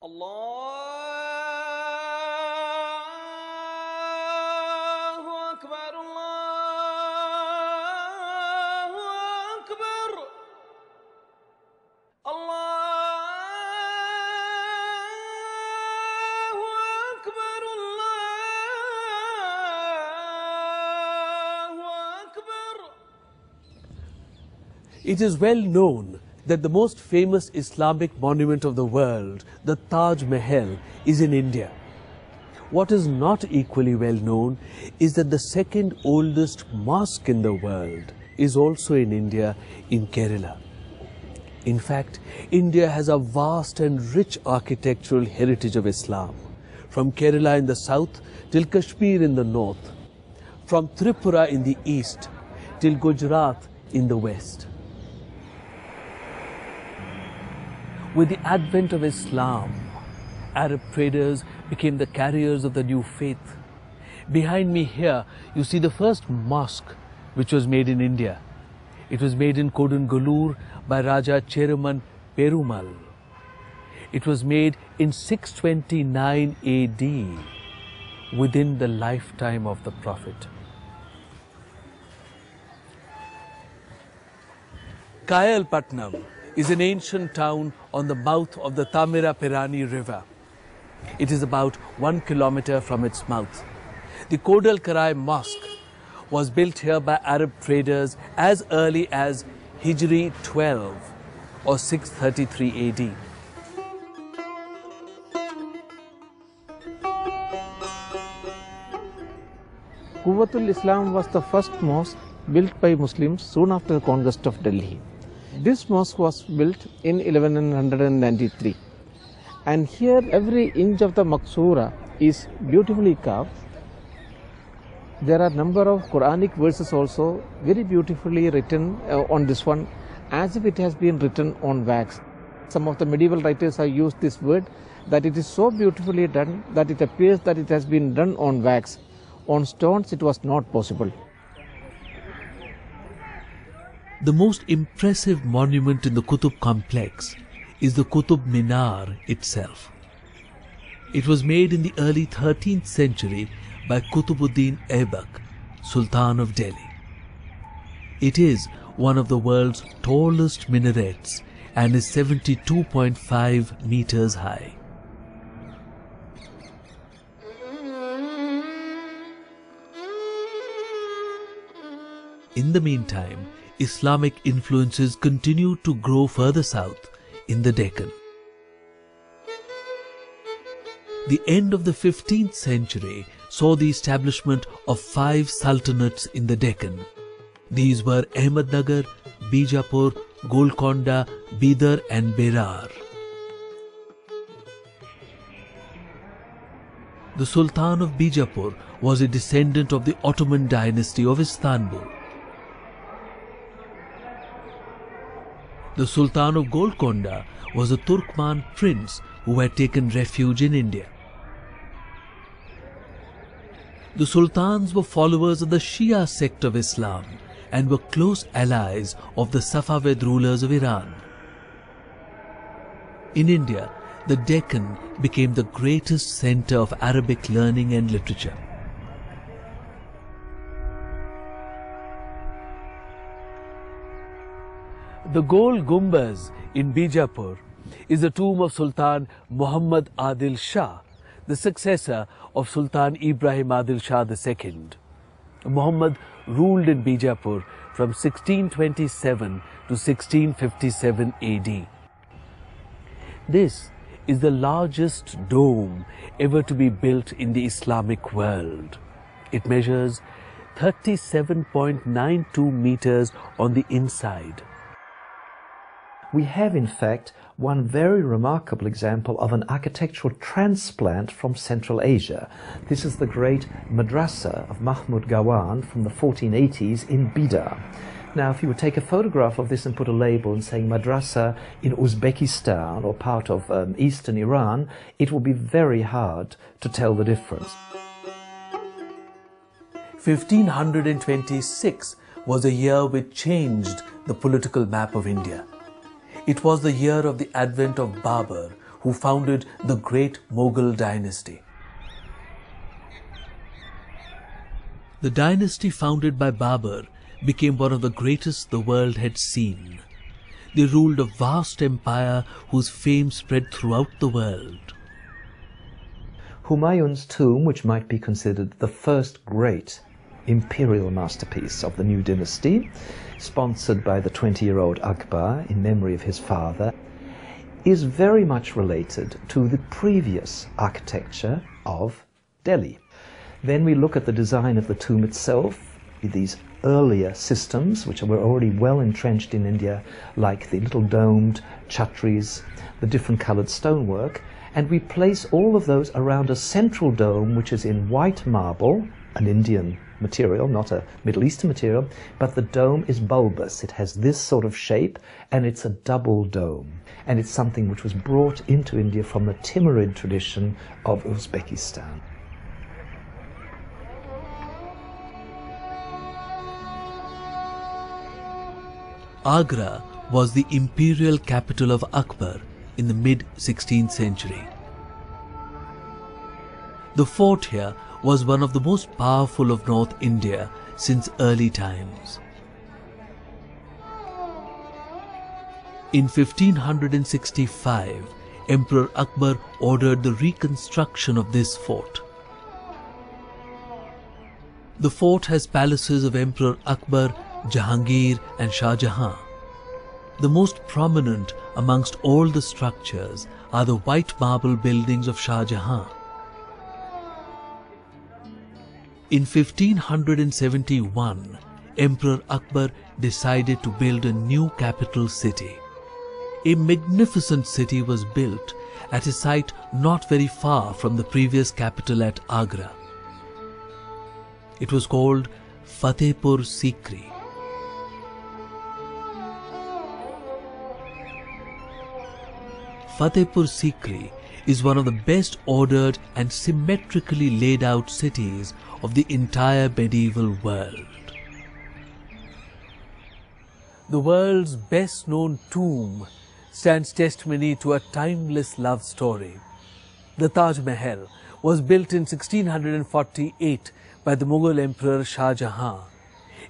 Allahu Akbar, Allahu Akbar, Allahu Akbar, Allahu Akbar. It is well known that the most famous Islamic monument of the world, the Taj Mahal, is in India. What is not equally well known is that the second oldest mosque in the world is also in India, in Kerala. In fact, India has a vast and rich architectural heritage of Islam, from Kerala in the south till Kashmir in the north, from Tripura in the east till Gujarat in the west. With the advent of Islam, Arab traders became the carriers of the new faith. Behind me here, you see the first mosque which was made in India. It was made in Kodungallur by Raja Cheruman Perumal. It was made in 629 AD, within the lifetime of the Prophet. Kayalpatnam is an ancient town on the mouth of the Tamiraperani River. It is about 1 kilometer from its mouth. The Kodalkarai Mosque was built here by Arab traders as early as Hijri 12 or 633 AD. Quwwatul Islam was the first mosque built by Muslims soon after the conquest of Delhi. This mosque was built in 1193, and here every inch of the Maksura is beautifully carved. There are number of Quranic verses also very beautifully written on this one, as if it has been written on wax. Some of the medieval writers have used this word, that it is so beautifully done that it appears that it has been done on wax. On stones it was not possible. The most impressive monument in the Qutub complex is the Qutub Minar itself. It was made in the early 13th century by Qutubuddin Aibak, Sultan of Delhi. It is one of the world's tallest minarets and is 72.5 meters high. In the meantime, Islamic influences continued to grow further south in the Deccan. The end of the 15th century saw the establishment of 5 sultanates in the Deccan. These were Ahmednagar, Bijapur, Golconda, Bidar and Berar. The Sultan of Bijapur was a descendant of the Ottoman dynasty of Istanbul. The Sultan of Golconda was a Turkman prince who had taken refuge in India. The sultans were followers of the Shia sect of Islam and were close allies of the Safavid rulers of Iran. In India, the Deccan became the greatest center of Arabic learning and literature. The Gol Gumbaz in Bijapur is the tomb of Sultan Muhammad Adil Shah, the successor of Sultan Ibrahim Adil Shah II. Muhammad ruled in Bijapur from 1627 to 1657 AD. This is the largest dome ever to be built in the Islamic world. It measures 37.92 meters on the inside. We have, in fact, one very remarkable example of an architectural transplant from Central Asia. This is the great madrasa of Mahmud Gawan from the 1480s in Bidar. Now, if you would take a photograph of this and put a label and saying madrasa in Uzbekistan or part of eastern Iran, it will be very hard to tell the difference. 1526 was a year which changed the political map of India. It was the year of the advent of Babur, who founded the great Mughal dynasty. The dynasty founded by Babur became one of the greatest the world had seen. They ruled a vast empire whose fame spread throughout the world. Humayun's tomb, which might be considered the first great imperial masterpiece of the new dynasty, sponsored by the 20-year-old Akbar in memory of his father, is very much related to the previous architecture of Delhi. Then we look at the design of the tomb itself, with these earlier systems, which were already well entrenched in India, like the little domed chhatris, the different coloured stonework, and we place all of those around a central dome, which is in white marble, an Indian material, not a Middle Eastern material, but the dome is bulbous. It has this sort of shape, and it's a double dome. And it's something which was brought into India from the Timurid tradition of Uzbekistan. Agra was the imperial capital of Akbar in the mid-16th century. The fort here was one of the most powerful of North India since early times. In 1565, Emperor Akbar ordered the reconstruction of this fort. The fort has palaces of Emperor Akbar, Jahangir and Shah Jahan. The most prominent amongst all the structures are the white marble buildings of Shah Jahan. In 1571, Emperor Akbar decided to build a new capital city. A magnificent city was built at a site not very far from the previous capital at Agra. It was called Fatehpur Sikri. Fatehpur Sikri is one of the best ordered and symmetrically laid out cities of the entire medieval world. The world's best known tomb stands testimony to a timeless love story. The Taj Mahal was built in 1648 by the Mughal Emperor Shah Jahan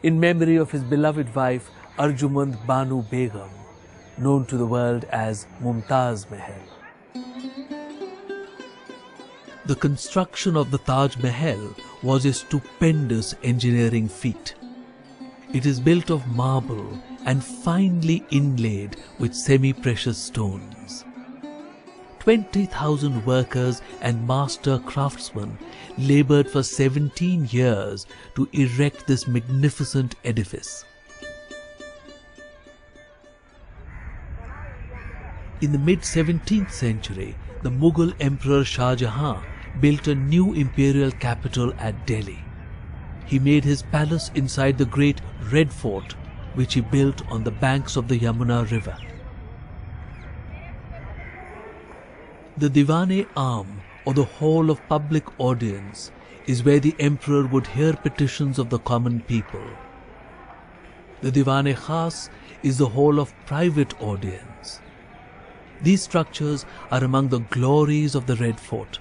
in memory of his beloved wife Arjumand Banu Begum, known to the world as Mumtaz Mahal. The construction of the Taj Mahal was a stupendous engineering feat. It is built of marble and finely inlaid with semi-precious stones. 20,000 workers and master craftsmen labored for 17 years to erect this magnificent edifice. In the mid-17th century, the Mughal Emperor Shah Jahan built a new imperial capital at Delhi. He made his palace inside the great Red Fort, which he built on the banks of the Yamuna River. The Diwan-e Aam, or the Hall of Public Audience, is where the emperor would hear petitions of the common people. The Diwan-e Khas is the Hall of Private Audience. These structures are among the glories of the Red Fort.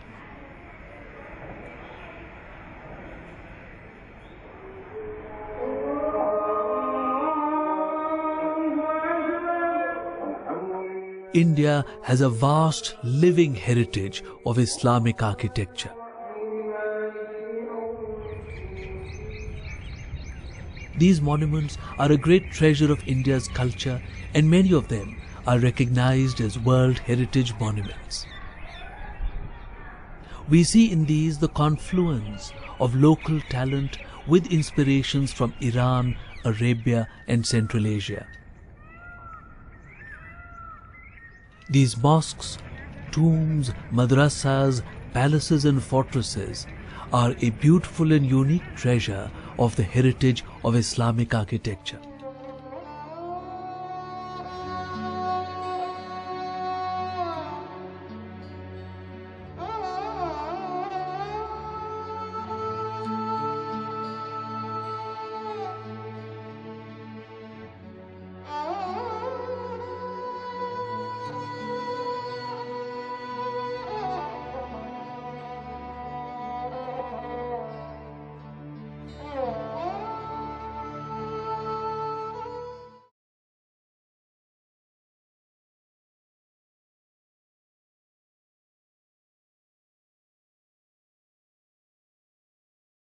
India has a vast living heritage of Islamic architecture. These monuments are a great treasure of India's culture, and many of them are recognized as World Heritage Monuments. We see in these the confluence of local talent with inspirations from Iran, Arabia and Central Asia. These mosques, tombs, madrassas, palaces and fortresses are a beautiful and unique treasure of the heritage of Islamic architecture.